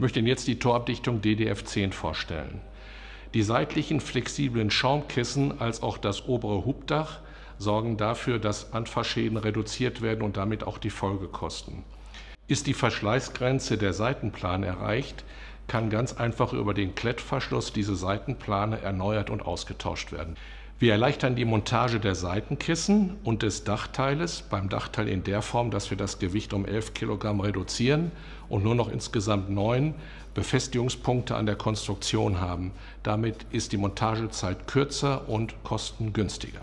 möchte Ihnen jetzt die Torabdichtung DDF10 vorstellen. Die seitlichen flexiblen Schaumkissen als auch das obere Hubdach sorgen dafür, dass Anfahrschäden reduziert werden und damit auch die Folgekosten. Ist die Verschleißgrenze der Seitenplane erreicht, kann ganz einfach über den Klettverschluss diese Seitenplane erneuert und ausgetauscht werden. Wir erleichtern die Montage der Seitenkissen und des Dachteiles, beim Dachteil in der Form, dass wir das Gewicht um 11 Kilogramm reduzieren und nur noch insgesamt 9 Befestigungspunkte an der Konstruktion haben. Damit ist die Montagezeit kürzer und kostengünstiger.